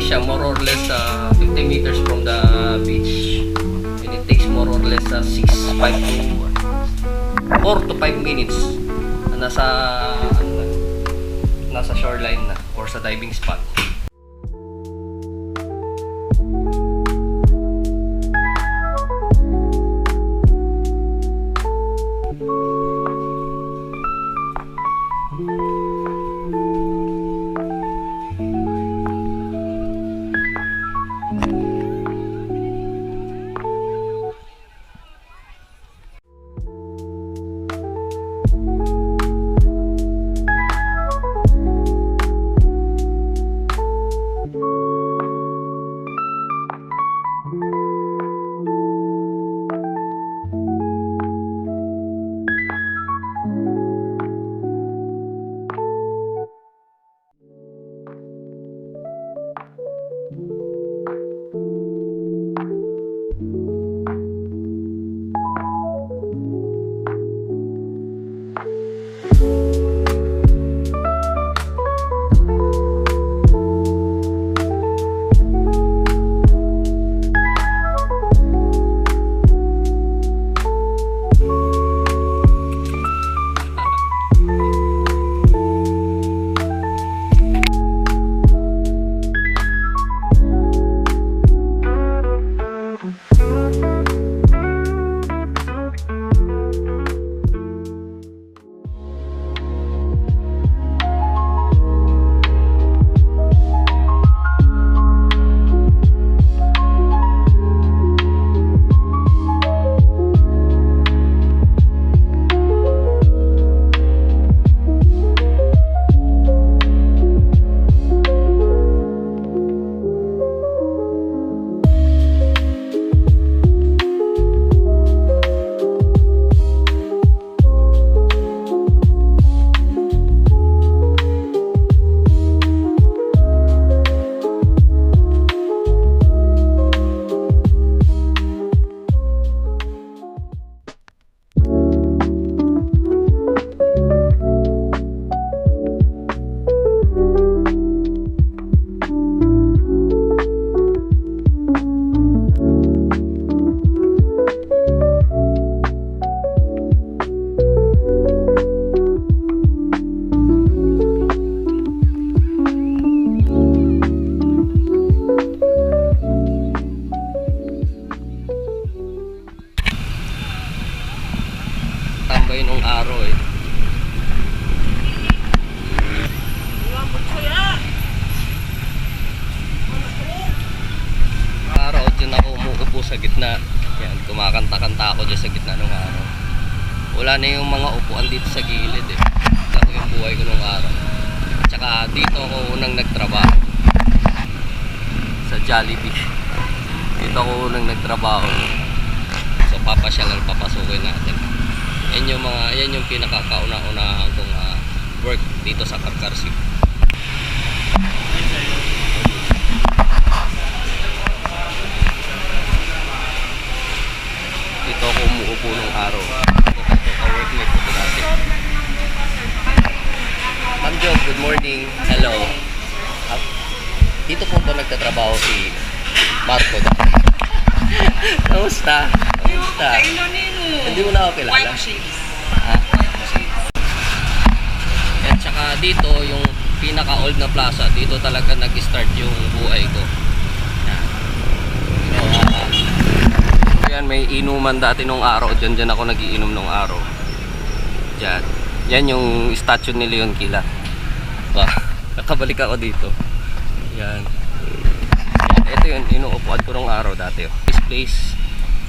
place siya more or less 50 meters from the beach. And it takes more or less 4 to 5 minutes na nasa shoreline na or sa diving spot. Tambay nung araw eh. Araw dyan ako umuupo sa gitna. Yan, kumakanta-kanta ako dyan sa gitna nung araw. Wala na yung mga upuan dito sa gilid eh. Laki yung buhay ko nung araw. Tsaka dito ako unang nagtrabaho sa Jollibee. Dito ako unang nagtrabaho. So papasyalan, papasukin natin. Yan yung pinakakauna-unahan kong work dito sa Karkarsig. Dito ako umuupo nung araw. Ka-workmate ko dati. Ma'am Jo, good morning. Hello. Dito po ba nagtatrabaho si Marco? Kamusta? Kamusta? Hindi mo na ako kilala. At saka dito yung pinaka-old na plaza, dito talaga nag-start yung buhay ko. Yan, may inuman dati nung araw. Diyan ako nagiinom nung araw. Diyan. Yan yung statue ni Leon Kila. Nakabalik ako dito. Yan. Ito yun, inuupuan ko nung araw dati. This place,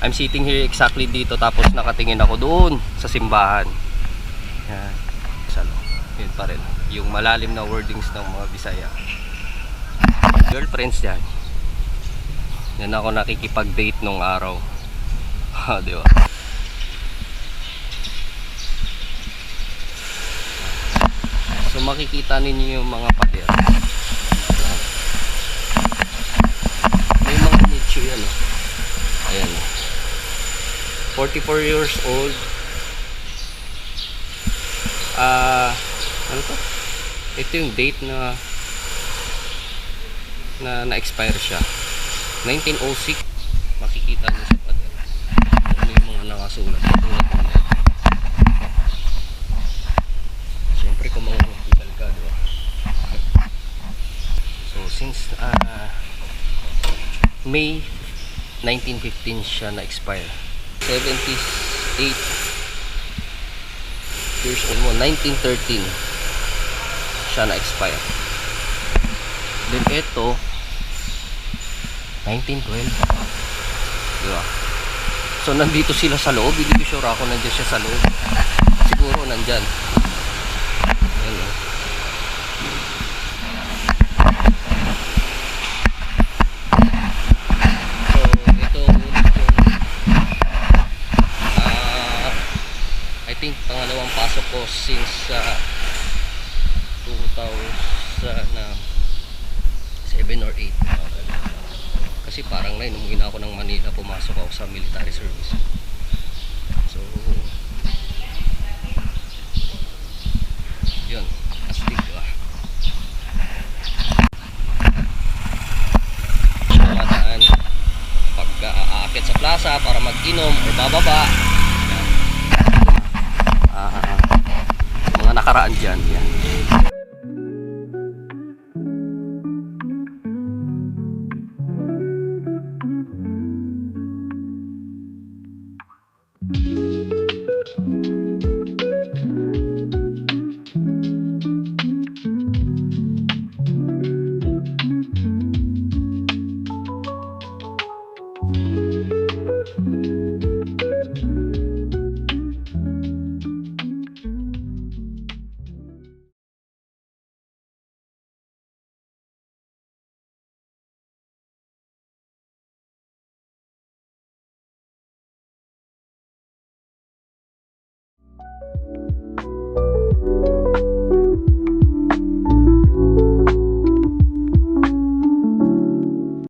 I'm sitting here exactly dito, tapos nakatingin ako doon sa simbahan. Yan. Yun pa rin. Yung malalim na wordings ng mga Bisaya. Girlfriends yan. Yan ako nakikipag-date nung araw. Di ba? So makikita ninyo yung mga pader. May mga nicho yan. Ayan. 44 years old. Ano to? Ito yung date na na na-expire siya. 1906, makikita niyo sa pader. Ano yung mga nakasulat. Tulad nito. Siyempre kung mga hospital ka, diba? So since May 1915 siya na-expire. 78 years old mo, 1913 siya na-expire. Then ito 1912, diba? So nandito sila sa loob. Hindi ko sure ako nandiyan siya sa loob. Siguro nandyan. Ayan, oh. I think pangalawang pasok ko since 2007 or 8. Kasi parang na umuwi na ako ng Manila, pumasok ako sa military service. So yun, astig, diba? Madaan pagka aakit sa plaza para mag-inom or bababa. Mga nakaraan dyan, yan.